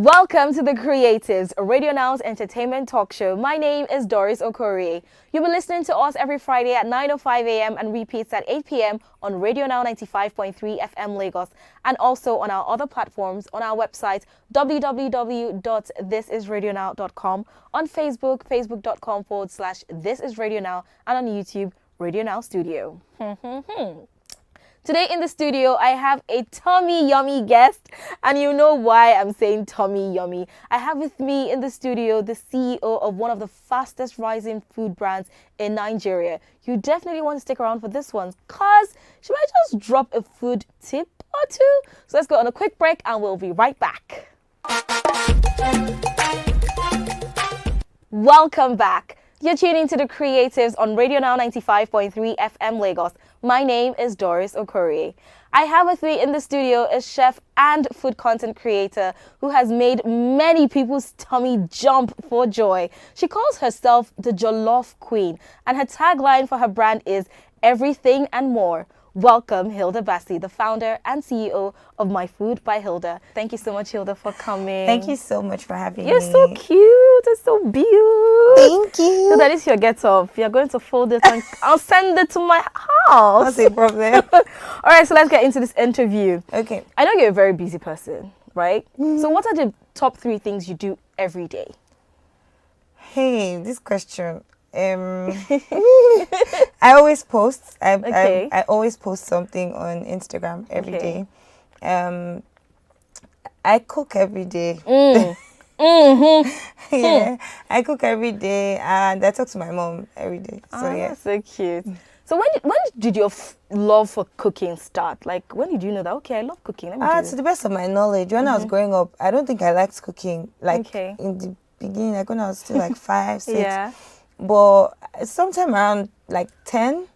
Welcome to The Creatives, a Radio Now's entertainment talk show. My name is Doris Okorie. You'll be listening to us every Friday at 9:05 a.m. and repeats at 8 p.m. on Radio Now 95.3 FM Lagos and also on our other platforms on our website www.thisisradionow.com, on Facebook, facebook.com/thisisradionow, and on YouTube, Radio Now Studio. Today in the studio, I have a tummy yummy guest, and you know why I'm saying tummy yummy. I have with me in the studio the CEO of one of the fastest rising food brands in Nigeria. You definitely want to stick around for this one, cause she might just drop a food tip or two. So let's go on a quick break and we'll be right back. Welcome back. You're tuning to The Creatives on Radio Now 95.3 FM Lagos. My name is Doris Okorie. I have with me in the studio a chef and food content creator who has made many people's tummy jump for joy. She calls herself the Jollof Queen, and her tagline for her brand is everything and more. Welcome, Hilda Baci, the founder and CEO of My Food by Hilda. Thank you so much, Hilda, for coming. Thank you so much for having me. You're so cute. It's so beautiful. Thank you. Hilda, this is your get up. You're going to fold it and I'll send it to my house. That's a problem. All right, so let's get into this interview. Okay. I know you're a very busy person, right? So what are the top 3 things you do every day? Hey, this question. I always post. I always post something on Instagram every day. I cook every day. Yeah, I cook every day, and I talk to my mom every day. So yeah, that's so cute. So when did your love for cooking start? Like, when did you know that, okay, I love cooking? Let me do to the best of my knowledge, when I was growing up, I don't think I liked cooking. Like in the beginning, like when I was still like 5, 6. Yeah. But sometime around like 10,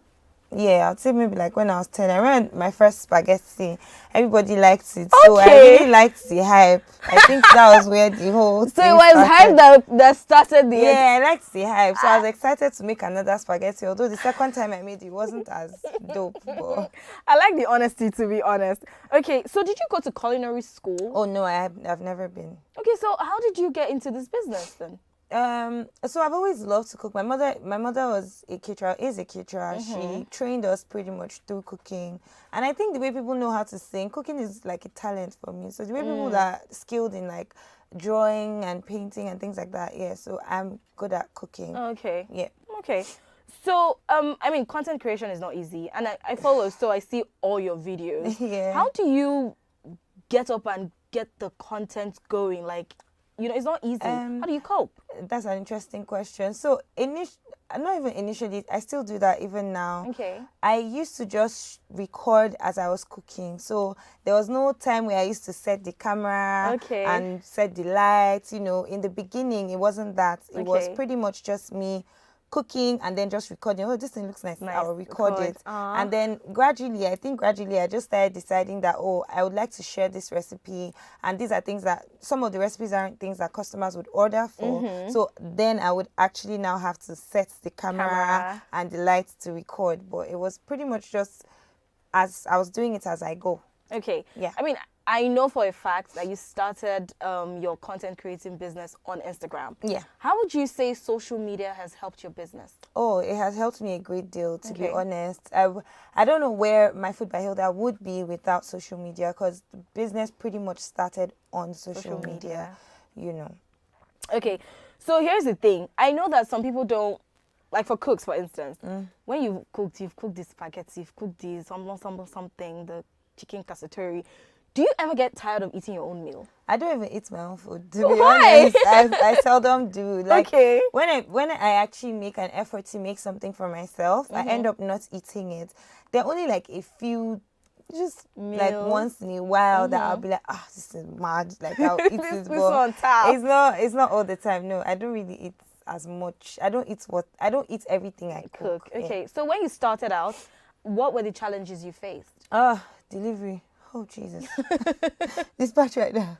yeah, I'd say maybe like when I was 10, I remember my first spaghetti. Everybody liked it. Okay. So I really liked the hype. I think that was where the whole So it was hype that started the Yeah, I liked the hype. So I was excited to make another spaghetti. Although the second time I made it wasn't as dope. But I like the honesty, to be honest. Okay, so did you go to culinary school? oh no, I've never been. Okay, so how did you get into this business then? So I've always loved to cook. My mother was a caterer, is a caterer. She trained us pretty much through cooking. And I think the way people know how to sing, cooking is like a talent for me. So the way people are skilled in like drawing and painting and things like that, yeah. So I'm good at cooking. Okay. Yeah. Okay. So, I mean, content creation is not easy. And I follow, so I see all your videos. Yeah. How do you get up and get the content going? Like, you know, it's not easy. How do you cope? That's an interesting question. So, not even initially, I still do that even now. Okay. I used to just record as I was cooking. So, there was no time where I used to set the camera and set the lights. You know, in the beginning, it wasn't that. It was pretty much just me cooking and then just recording. Oh, this thing looks nice. I will record it. And then gradually, I just started deciding that, oh, I would like to share this recipe. And these are things that, some of the recipes aren't things that customers would order for. So then I would actually now have to set the camera and the lights to record. But it was pretty much just as I was doing it as I go. Okay. Yeah. I mean, I know for a fact that you started your content creating business on Instagram. Yeah. How would you say social media has helped your business? Oh, it has helped me a great deal, to be honest. I don't know where My Food by Hilda would be without social media, because the business pretty much started on social media, you know. Okay. So here's the thing. I know that some people don't, like for cooks, for instance, when you've cooked the spaghetti, you've cooked the something, the chicken cacciatore. Do you ever get tired of eating your own meal? I don't even eat my own food, to be honest. I seldom do. Like, when I actually make an effort to make something for myself, I end up not eating it. There are only like a few, just meals, like once in a while, that I'll be like, this is mad. Like, I'll eat it, but it's not all the time. No, I don't really eat as much. I don't eat everything I cook. Okay, so when you started out, what were the challenges you faced? Delivery. Oh, Jesus. Dispatch right now.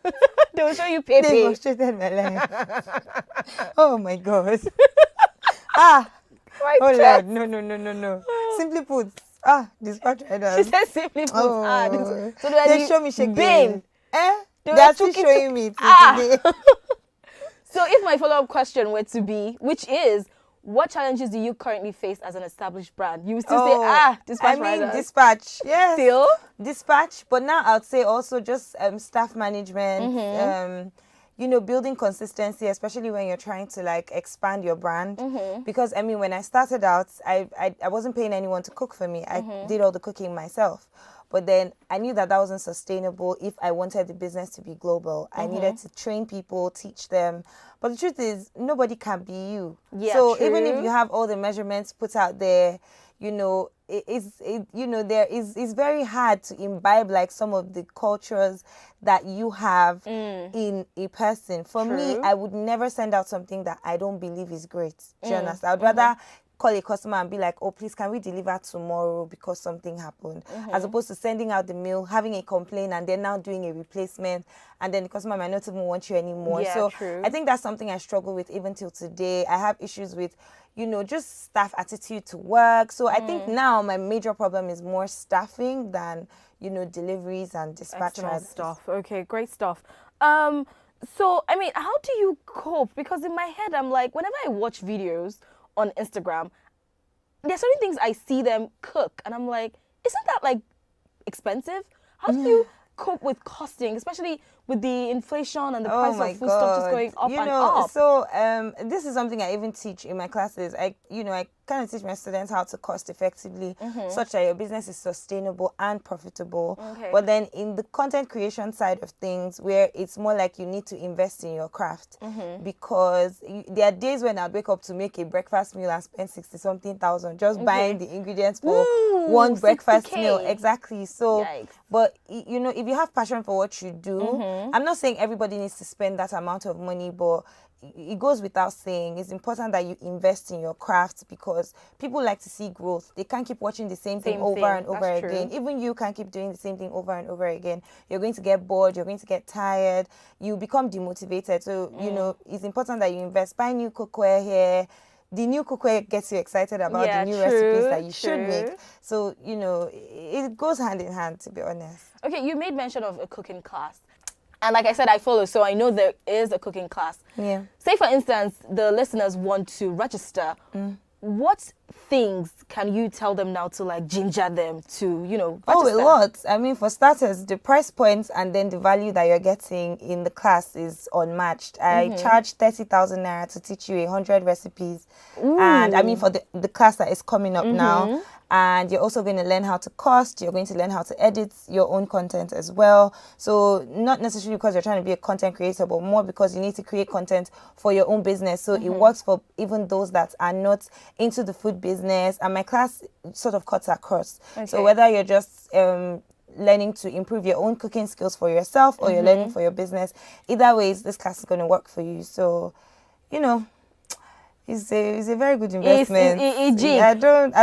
They will show you paper. They demonstrated my life. Oh, my God. My Lord. No. Simply put, dispatch right now. She said simply put. So they show me shaking. They are still showing me today. So if my follow-up question were to be, which is, what challenges do you currently face as an established brand? You would still say, dispatch riders. Dispatch, yes. Still? Dispatch, but now I'd say also just staff management, building consistency, especially when you're trying to like expand your brand. Because I mean, when I started out, I wasn't paying anyone to cook for me. I did all the cooking myself. But then I knew that wasn't sustainable if I wanted the business to be global. I needed to train people, teach them. But the truth is, nobody can be you. Yeah, so true. even if you have all the measurements put out there, it's very hard to imbibe like some of the cultures that you have in a person. For me, I would never send out something that I don't believe is great. Do you understand? I'd rather call a customer and be like, oh, please, can we deliver tomorrow because something happened? As opposed to sending out the mail, having a complaint, and then now doing a replacement, and then the customer might not even want you anymore. Yeah, so true. I think that's something I struggle with even till today. I have issues with, just staff attitude to work. So I think now my major problem is more staffing than, deliveries and dispatch stuff. Okay, great stuff. So, I mean, how do you cope? Because in my head, I'm like, whenever I watch videos on Instagram, there's certain things I see them cook, and I'm like, isn't that like expensive? How do you cope with costing, especially with the inflation and the price of foodstuff just going up and up? So this is something I even teach in my classes. I kind of teach my students how to cost effectively, such that your business is sustainable and profitable. But then in the content creation side of things, where it's more like you need to invest in your craft, because there are days when I'd wake up to make a breakfast meal and spend 60-something thousand just buying the ingredients for one breakfast 60K. meal. Exactly. So, Yikes. but if you have passion for what you do, I'm not saying everybody needs to spend that amount of money, but it goes without saying, it's important that you invest in your craft, because people like to see growth. They can't keep watching the same thing over and over again. Even you can't keep doing the same thing over and over again. You're going to get bored. You're going to get tired. You become demotivated. So, it's important that you invest. Buy new cookware here. The new cookware gets you excited about the new recipes that you should make. So, it goes hand in hand, to be honest. Okay, you made mention of a cooking class. And like I said, I follow, so I know there is a cooking class. Yeah. Say, for instance, the listeners want to register. What things can you tell them now to like ginger them to, register? Oh, a lot. I mean, for starters, the price points and then the value that you're getting in the class is unmatched. I charge 30,000 naira to teach you 100 recipes. And I mean, for the class that is coming up now. And you're also going to learn how to cost. You're going to learn how to edit your own content as well. So not necessarily because you're trying to be a content creator, but more because you need to create content for your own business. So it works for even those that are not into the food business. And my class sort of cuts across. So whether you're just learning to improve your own cooking skills for yourself, or you're learning for your business, either ways, this class is going to work for you. So, it's a very good investment. I don't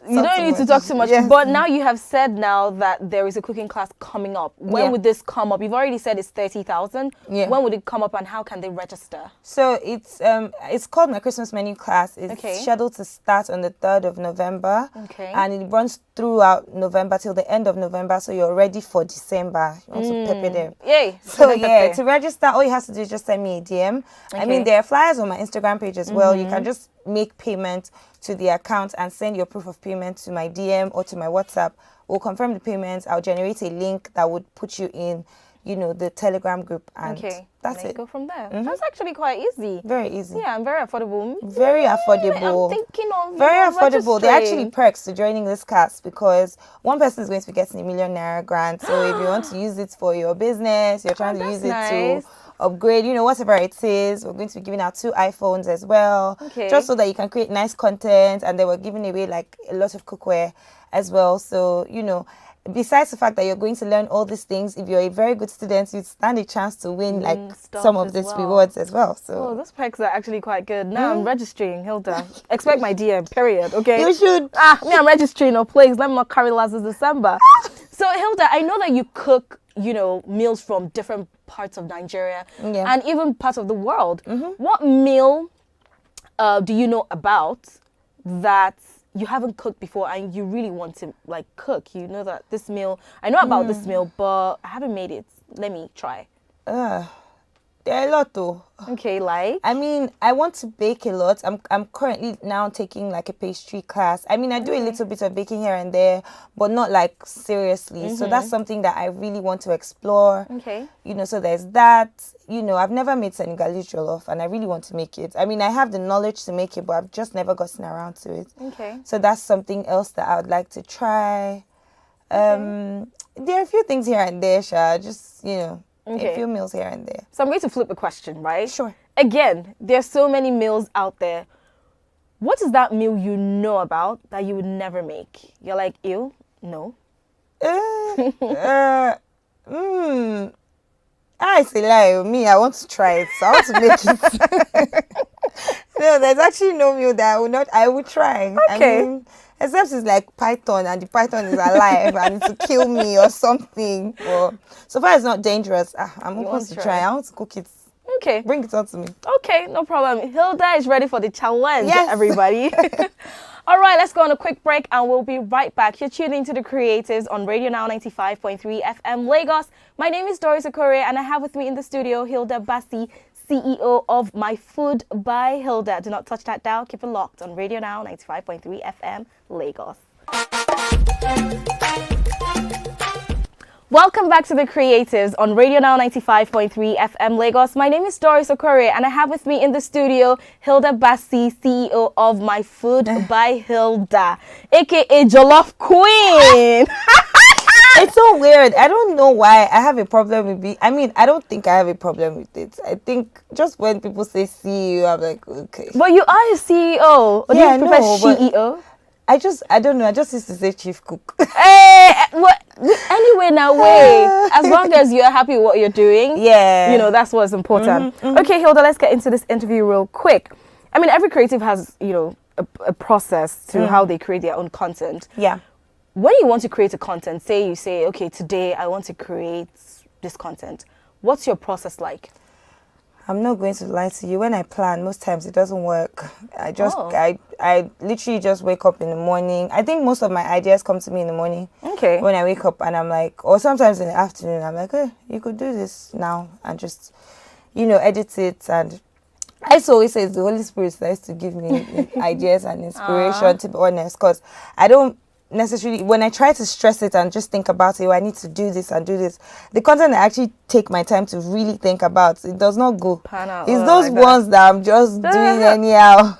you don't need to talk too much. Yes. But now you have said now that there is a cooking class coming up. When would this come up? You've already said it's 30,000. Yeah. When would it come up, and how can they register? So it's called my Christmas menu class. It's scheduled to start on the 3rd of November. And it runs throughout November till the end of November. So you're ready for December. You want to pepper them. Yay. So to register, all you have to do is just send me a DM. I mean, there are flyers on my Instagram page as well. You can just make payment to the account and send your proof of payment to my DM or to my WhatsApp. We'll confirm the payment. I'll generate a link that would put you in, the Telegram group, and that's it. Go from there. That's actually quite easy. Very easy. Yeah, and very affordable. Very affordable. I'm thinking of very affordable. There are actually perks to joining this class, because one person is going to be getting *1 million naira grant. So if you want to use it for your business, you're trying to use it to upgrade, whatever it is. We're going to be giving out 2 iPhones as well, just so that you can create nice content. And then we're giving away like a lot of cookware as well. So, besides the fact that you're going to learn all these things, if you're a very good student, you stand a chance to win like some of these rewards as well. So those perks are actually quite good. Now I'm registering, Hilda. Expect my DM, period. Okay. You should. Me, I'm registering. No, please. Let me not carry last this December. So Hilda, I know that you cook, meals from different parts of Nigeria and even parts of the world. What meal do you know about that you haven't cooked before and you really want to like cook? You know that this meal, I know about this meal, but I haven't made it. Let me try. There are a lot though. Okay, like? I mean, I want to bake a lot. I'm currently now taking like a pastry class. I mean, I do a little bit of baking here and there, but not like seriously. So that's something that I really want to explore. Okay. So there's that. I've never made Senegalese jollof and I really want to make it. I mean, I have the knowledge to make it, but I've just never gotten around to it. Okay. So that's something else that I would like to try. There are a few things here and there, Sha. Just, a few meals here and there. So I'm going to flip the question, right? Sure. Again, there's so many meals out there. What is that meal you know about that you would never make? You're like, ew, no. I say lie. Me, I want to try it. So I want to make it. No, there's actually no meal that I would try. Okay. I mean, except it's like python and the python is alive and it will kill me or something. Or so far it's not dangerous. I'm open to try. I want to cook it. Okay. Bring it on to me. Okay, no problem. Hilda is ready for the challenge, yes. Everybody. All right, let's go on a quick break and we'll be right back. You're tuning to The Creatives on Radio Now 95.3 FM Lagos. My name is Doris Okore and I have with me in the studio Hilda Baci, CEO of My Food by Hilda. Do not touch that dial. Keep it locked on Radio Now 95.3 FM Lagos. Welcome back to The Creatives on Radio Now 95.3 FM Lagos. My name is Doris Okore and I have with me in the studio Hilda Baci, CEO of My Food by Hilda, aka Jollof Queen. It's so weird. I don't know why I have a problem with it. I mean, I don't think I have a problem with it. I think just when people say CEO, I'm like, okay. But you are a CEO. Or do you prefer CEO? I don't know. I just used to say chief cook. Anyway, now wait. As long as you're happy with what you're doing, yeah, that's what's important. Okay, Hilda, let's get into this interview real quick. I mean, every creative has, a process to how they create their own content. Yeah. When you want to create a content, you say, okay, today I want to create this content. What's your process like? I'm not going to lie to you. When I plan, most times it doesn't work. I literally just wake up in the morning. I think most of my ideas come to me in the morning. Okay. When I wake up and I'm like, or sometimes in the afternoon, I'm like, hey, you could do this now and just, edit it. And I used to always say it's the Holy Spirit that used to give me ideas and inspiration, to be honest, because I don't necessarily, when I try to stress it and just think about it, I need to do this and do this, the content I actually take my time to really think about, it does not go. It's those ones that I'm just doing anyhow.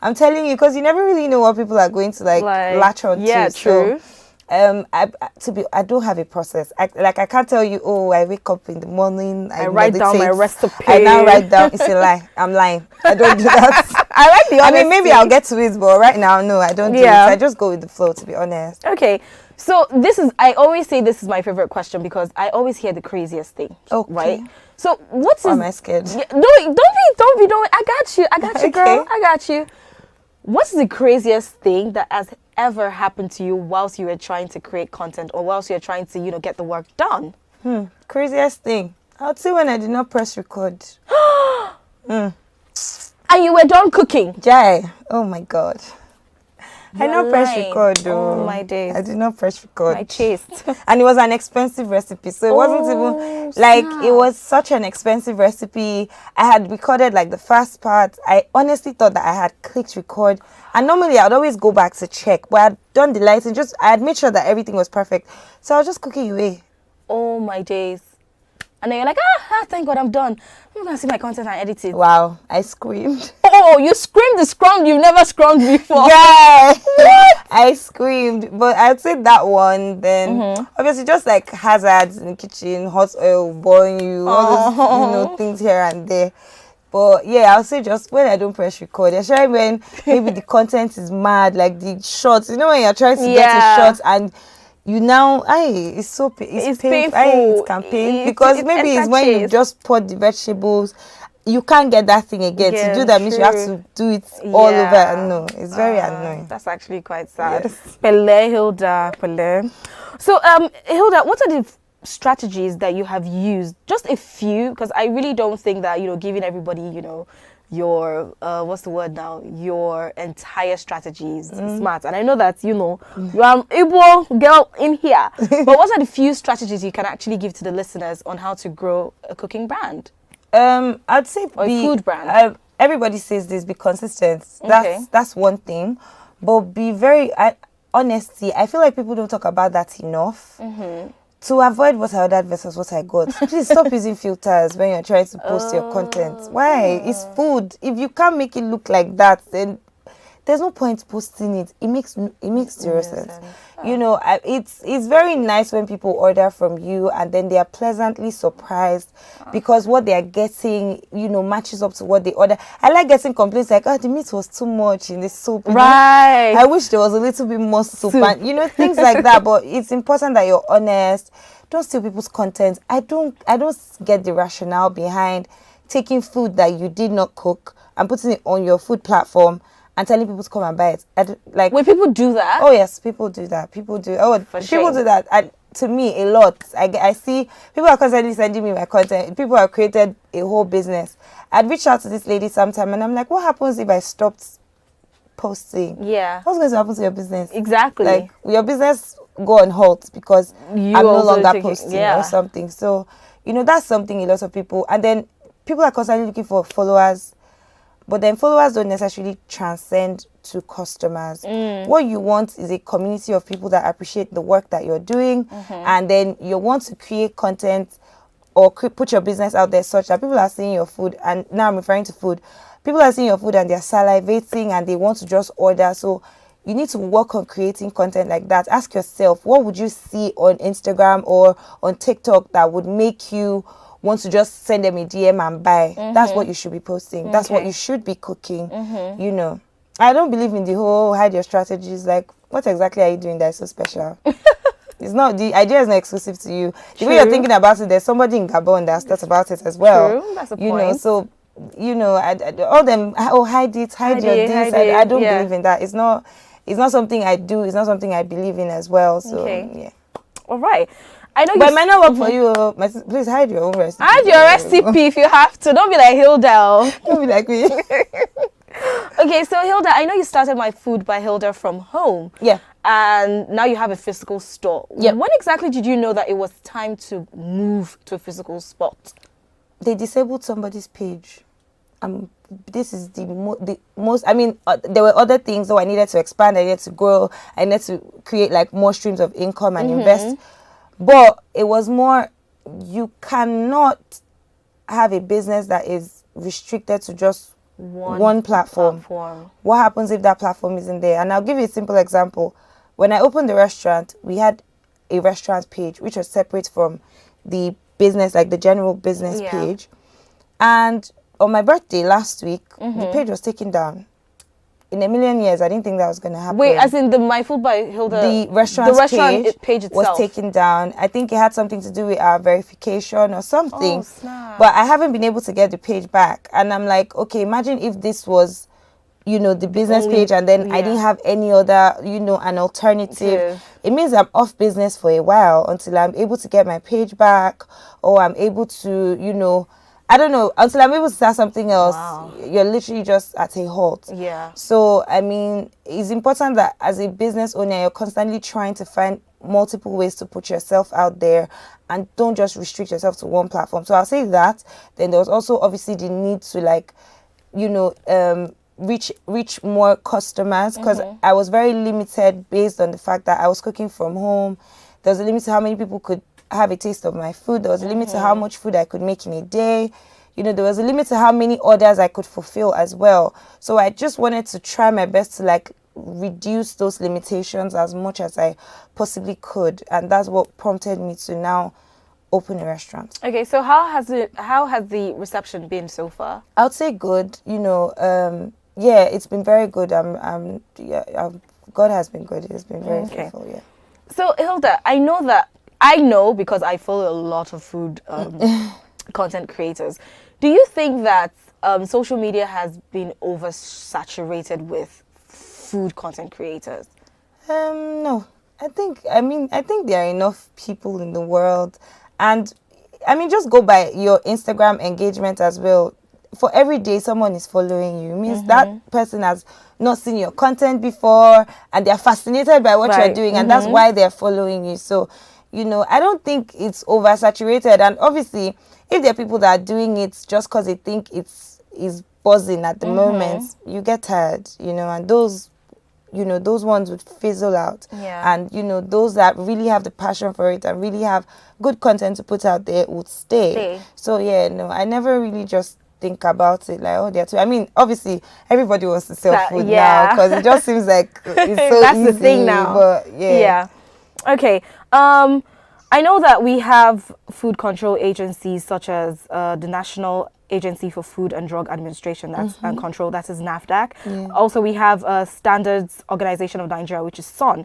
I'm telling you, because you never really know what people are going to latch on to. Yeah, true. I don't have a process. I can't tell you, I wake up in the morning, I write down my recipe. I now write down, it's a lie. I'm lying. I don't do that. I like the honesty. I mean, maybe I'll get to it, but right now, no, I don't do it. I just go with the flow, to be honest. Okay. So I always say this is my favorite question because I always hear the craziest thing. Okay. Right? So what's am I scared? Yeah, don't be. I got you, okay. Girl. I got you. What's the craziest thing that has ever happened to you whilst you were trying to create content or whilst you're trying to, get the work done? Craziest thing. I would say when I did not press record. And you were done cooking? Jai. Oh my God. I did not press record though. Oh my days. I did not press record. I chased. And it was an expensive recipe. So it wasn't even it was such an expensive recipe. I had recorded the first part. I honestly thought that I had clicked record. And normally I'd always go back to check. But I'd done the lighting, I had made sure that everything was perfect. So I was just cooking away. Oh my days. And then you're like, thank God I'm done. I'm going to see my content and edit it. Wow, I screamed. Oh, you screamed the scrum you've never scrummed before. Yeah. What? I screamed. But I'd say that one, then obviously just hazards in the kitchen, hot oil boiling you, all those things here and there. But yeah, I'll say just when I don't press record, especially when maybe the content is mad, the shots. When you're trying to get a shot and you now, it's painful. It can pain because maybe it's when you just put the vegetables, you can't get that thing again. To do that means you have to do it all over. And no, it's very annoying. That's actually quite sad. Yes. Pele, Hilda, Pele. So, Hilda, what are the strategies that you have used? Just a few, because I really don't think that, giving everybody, your what's the word now? Your entire strategies smart. And I know that you are an Igbo girl in here. But what are the few strategies you can actually give to the listeners on how to grow a cooking brand? I'd say or a food brand. Everybody says this: be consistent. That's one thing, but be very honesty. I feel like people don't talk about that enough. To avoid what I ordered versus what I got, please stop using filters when you're trying to post your content. Why? It's food. If you can't make it look like that, then there's no point posting it. It makes zero sense. It's very nice when people order from you and then they are pleasantly surprised because what they are getting, matches up to what they order. I like getting complaints like, the meat was too much in the soup. Right. I wish there was a little bit more soup. And things like that. But it's important that you're honest. Don't steal people's content. I don't get the rationale behind taking food that you did not cook and putting it on your food platform and telling people to come and buy it. Wait, people do that? Oh yes, people do that. People do. People do that. And to me, a lot. I see people are constantly sending me my content. People have created a whole business. I'd reach out to this lady sometime, and I'm like, what happens if I stopped posting? Yeah. What's going to happen to your business? Exactly. Like, your business go on halt because I'm no longer posting or something. So, that's something a lot of people. And then people are constantly looking for followers. But then followers don't necessarily transcend to customers. What you want is a community of people that appreciate the work that you're doing. And then you want to create content or put your business out there such that people are seeing your food. And now I'm referring to food. People are seeing your food and they're salivating and they want to just order. So you need to work on creating content like that. Ask yourself, what would you see on Instagram or on TikTok that would make you want to just send them a DM and buy? That's what you should be posting. That's what you should be cooking. I don't believe in the whole hide your strategies. Like, what exactly are you doing that is so special? It's not, the idea is not exclusive to you. The way you're thinking about it, there's somebody in Gabon that's about it as well. True, that's a point. So all them, hide it, hide your this. I don't believe in that. It's not something I do. It's not something I believe in as well. So yeah. All right. I know, but it might not work for you. Please hide your own recipe. Hide your recipe if you have to. Don't be like Hilda. Don't be like me. Okay, so Hilda, I know you started My Food by Hilda from home. Yeah. And now you have a physical store. Yeah. When exactly did you know that it was time to move to a physical spot? They disabled somebody's page. This is the most. I mean, there were other things though. I needed to expand. I needed to grow. I needed to create like more streams of income and invest. But it was more, you cannot have a business that is restricted to just one platform. What happens if that platform isn't there? And I'll give you a simple example. When I opened the restaurant, we had a restaurant page, which was separate from the business, like the general business page. And on my birthday last week, the page was taken down. In a million years, I didn't think that was going to happen. Wait, as in the My Food by Hilda? The restaurant page itself was taken down. I think it had something to do with our verification or something. Oh, snap. But I haven't been able to get the page back. And I'm like, okay, imagine if this was, the business page and then I didn't have any other, an alternative. It means I'm off business for a while until I'm able to get my page back or I'm able to, I don't know, until I'm able to start something else. Wow. You're literally just at a halt. Yeah. So, I mean, it's important that as a business owner, you're constantly trying to find multiple ways to put yourself out there and don't just restrict yourself to one platform. So I'll say that. Then there was also obviously the need to reach more customers because I was very limited based on the fact that I was cooking from home. There was a limit to how many people could have a taste of my food. There was a limit to how much food I could make in a day. There was a limit to how many orders I could fulfill as well. So I just wanted to try my best to reduce those limitations as much as I possibly could. And that's what prompted me to now open a restaurant. Okay, so how has the reception been so far? I would say good. It's been very good. God has been good. He's been very faithful. Yeah. So Hilda, I know because I follow a lot of food content creators. Do you think that social media has been oversaturated with food content creators? No. I think there are enough people in the world. And just go by your Instagram engagement as well. for every day someone is following you, it means that person has not seen your content before and they're fascinated by what you're doing, and that's why they're following you. So, you know, I don't think it's oversaturated. And obviously, if there are people that are doing it just because they think it's buzzing at the moment, you get tired, you know, and those ones would fizzle out. And, you know, those that really have the passion for it and really have good content to put out there would stay. So, yeah, no, I never really just think about it like, oh, they're too. I mean, obviously, everybody wants to sell food now because it just seems like it's so that's easy. The thing now. But, yeah. Okay. I know that we have food control agencies such as the National Agency for Food and Drug Administration and Control, that is NAFDAC. Also, we have Standards Organization of Nigeria, which is SON.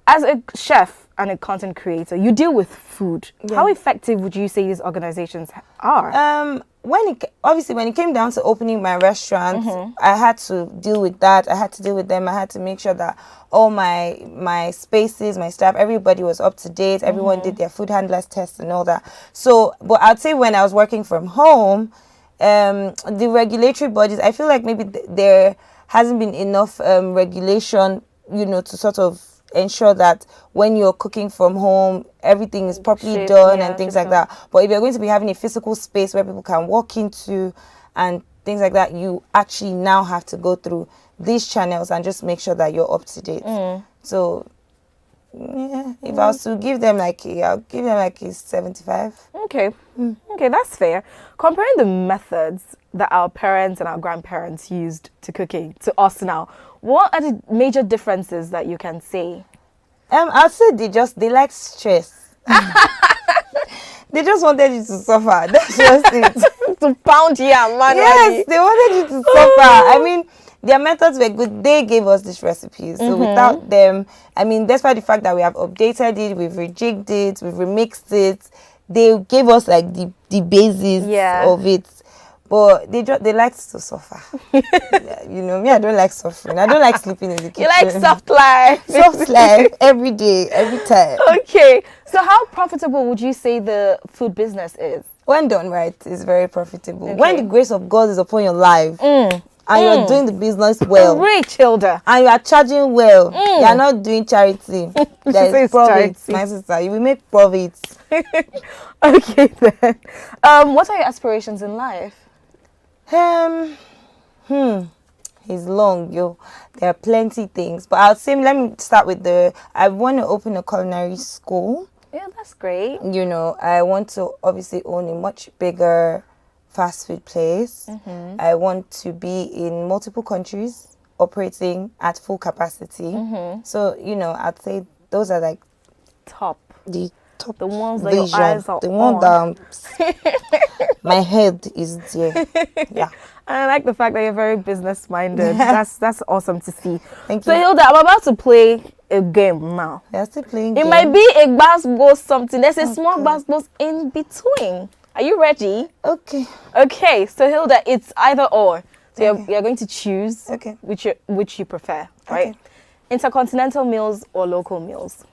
As a chef and a content creator, you deal with food. How effective would you say these organizations are? When it came down to opening my restaurant, I had to deal with that. I had to deal with them. I had to make sure that all my spaces, my staff, everybody was up to date. Everyone did their food handlers tests and all that. So, but I'd say when I was working from home, the regulatory bodies, I feel like maybe there hasn't been enough regulation, you know, to sort of ensure that when you're cooking from home, everything is properly done and things like that. But if you're going to be having a physical space where people can walk into and things like that, you actually now have to go through these channels and just make sure that you're up to date. So, yeah, if I was to give them I'll give them a 75. Okay. Okay, that's fair. Comparing the methods that our parents and our grandparents used to cooking to us now, what are the major differences that you can say? I'd say they like stress. They just wanted you to suffer. That's just it. To pound you manually. Yes, they wanted you to suffer. I mean, their methods were good. They gave us these recipes. So without them, I mean, despite the fact that we have updated it, we've rejigged it, we've remixed it, they gave us like the basis of it. But they like to suffer. You know, me, I don't like suffering. I don't like sleeping in the kitchen. You like soft life. Soft life every day, every time. Okay. So how profitable would you say the food business is? When done right, it's very profitable. Okay. When the grace of God is upon your life and you're doing the business well. Rich, Hilda. And you are charging well. You are not doing charity. There is profits, my sister. You will make profits. Okay then. What are your aspirations in life? It's long, yo. There are plenty things, but I'll say, let me start with I want to open a culinary school. Yeah, that's great. You know, I want to obviously own a much bigger fast food place. I want to be in multiple countries operating at full capacity. So, you know, I'd say those are like the ones that vision, your eyes are the one that my head is there. Yeah. I like the fact that you're very business minded. That's awesome to see. Thank you. So Hilda, I'm about to play a game now. You're still playing. It might be a basketball something. There's a small basketball in between. Are you ready? Okay. Okay. So Hilda, it's either or. So you're going to choose which you prefer, right? Okay. Intercontinental meals or local meals?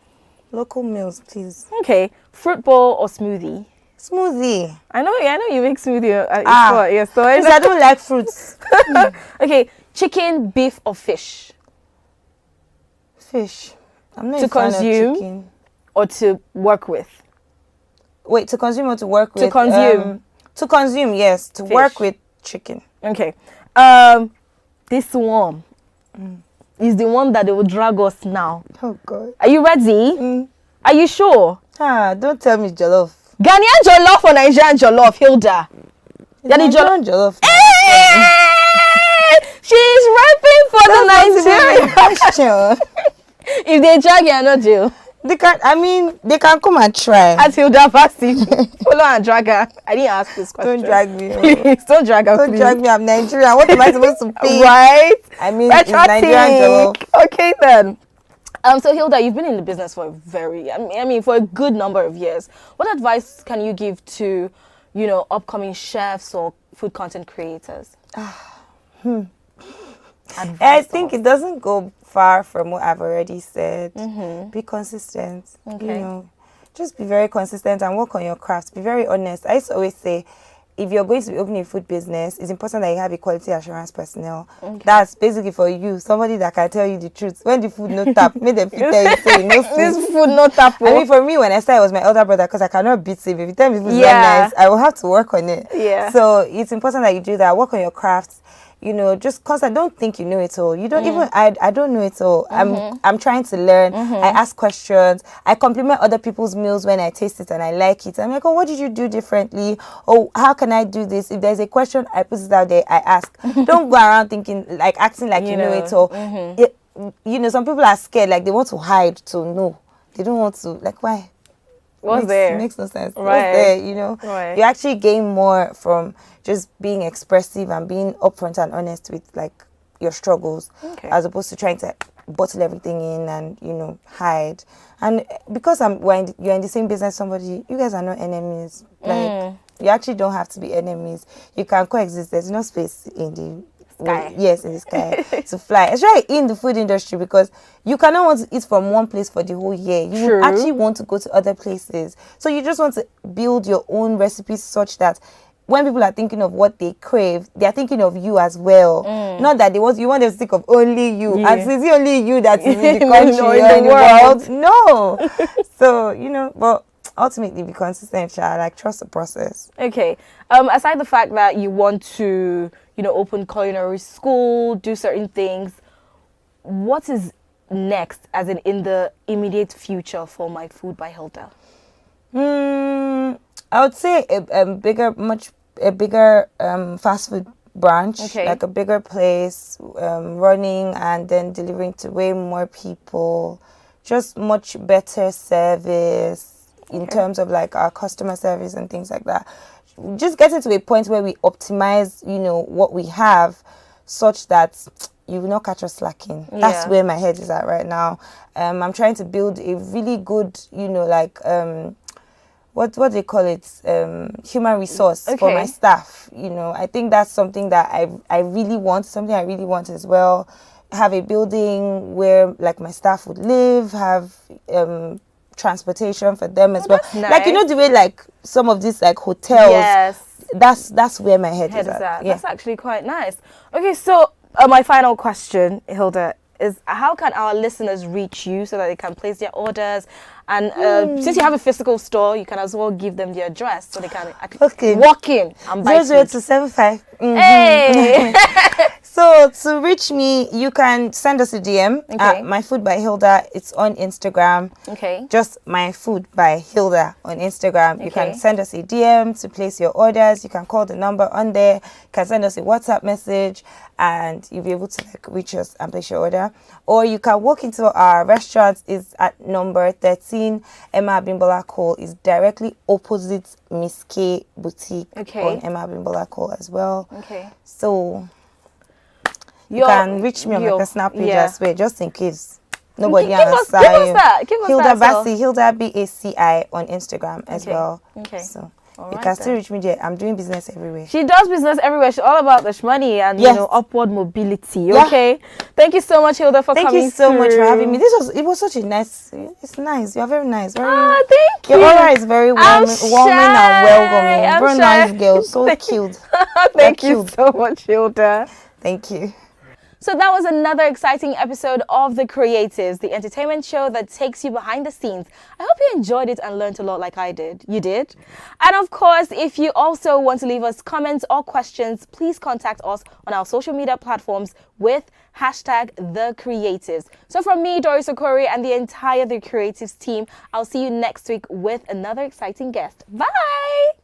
Local meals, please. Okay. Fruit bowl or smoothie? Smoothie. I know you make smoothie. Yes, so I don't like fruits. Okay. Chicken, beef or fish? Fish. I'm not to a fan consume of chicken. Or to work with? Wait, to consume or to work with? To consume. To consume, yes. To work with chicken. Okay. This one is the one that they will drag us now. Oh God. Are you ready? Are you sure? Don't tell me jollof. Ghanaian jollof or Nigerian jollof, Hilda? Nigerian jollof. She's rapping for the Nigerian question. If they drag you, I know you. They can come and try. At Hilda Baci. Follow and drag her. I didn't ask this question. Don't drag me. Please, don't drag her. Don't drag me. I'm Nigerian. What am I supposed to pay? Right? I mean, it's Nigerian jollof. Okay then. So Hilda, you've been in the business for for a good number of years. What advice can you give to, upcoming chefs or food content creators? I think it doesn't go far from what I've already said. Be consistent. Okay. Just be very consistent and work on your craft. Be very honest. I used to always say, if you're going to be opening a food business, it's important that you have a quality assurance personnel. That's basically for you, somebody that can tell you the truth. When the food no tap, make them tell you say no food. This food no tap. I mean, for me, when I started, it was my elder brother, because I cannot beat him. If you tell me food's not nice, I will have to work on it. Yeah. So it's important that you do that. Work on your crafts. You know, just constant. Don't think you know it all. You don't even. I don't know it all. I'm trying to learn. I ask questions. I compliment other people's meals when I taste it and I like it. I'm like, oh, what did you do differently? Oh, how can I do this? If there's a question, I put it out there. I ask. Don't go around thinking like acting like you know it all. You know, some people are scared. Like they want to hide to know. They don't want to. Like why? What's there? It makes no sense. Right. What's there? You know. Right. You actually gain more from just being expressive and being upfront and honest with like your struggles, as opposed to trying to bottle everything in and, you know, hide. And because you're in the same business, somebody, you guys are not enemies. Like you actually don't have to be enemies. You can coexist. There's no space in the sky. Yes, in the sky to fly. Especially in the food industry, because you cannot want to eat from one place for the whole year. You would actually want to go to other places. So you just want to build your own recipes such that when people are thinking of what they crave, they are thinking of you as well. Not that you want them to think of only you. And is it only you that is in the country or in the world? No. So, you know, but ultimately be consistent, like trust the process. Okay. Aside the fact that you want to, you know, open culinary school, do certain things, what is next, as in the immediate future for My Food by Hilda? I would say a bigger fast food branch, like a bigger place, running and then delivering to way more people, just much better service in terms of like our customer service and things like that. Just getting to a point where we optimize, you know, what we have, such that you will not catch us slacking. That's where my head is at right now. I'm trying to build a really good, you know, like what do they call it, human resource for my staff. You know, I think that's something that I really want, as well. Have a building where like my staff would live, have transportation for them as well. Nice. Like, you know, the way like some of these like hotels, that's where my head is at. That's actually quite nice. Okay, so my final question, Hilda, is how can our listeners reach you so that they can place their orders? And since you have a physical store, you can as well give them the address so they can walk in and buy 00275. Hey! So to reach me, you can send us a DM at My Food by Hilda. It's on Instagram. Just My Food by Hilda on Instagram. You can send us a DM to place your orders. You can call the number on there. You can send us a WhatsApp message and you'll be able to like reach us and place your order. Or you can walk into our restaurant. It's at number 13 Emma Abimbola Cole. Is directly opposite Miss K Boutique on Emma Abimbola Cole as well. So you can reach me on my personal page as well, just in case nobody understands. Give us that. Hilda Baci, Hilda Baci on Instagram as well. So you can still reach me there. I'm doing business everywhere. She does business everywhere. She's all about the money and you know, upward mobility. Thank you so much, Hilda, for coming. Thank you so much for having me. It was such a nice. It's nice. You're very nice. Thank you. Your aura is very warming and welcoming. Very nice girl. So cute. Thank you so much, Hilda. Thank you. So that was another exciting episode of The Creatives, the entertainment show that takes you behind the scenes. I hope you enjoyed it and learned a lot like I did. You did? And of course, if you also want to leave us comments or questions, please contact us on our social media platforms with #TheCreatives. So from me, Doris Okori, and the entire The Creatives team, I'll see you next week with another exciting guest. Bye!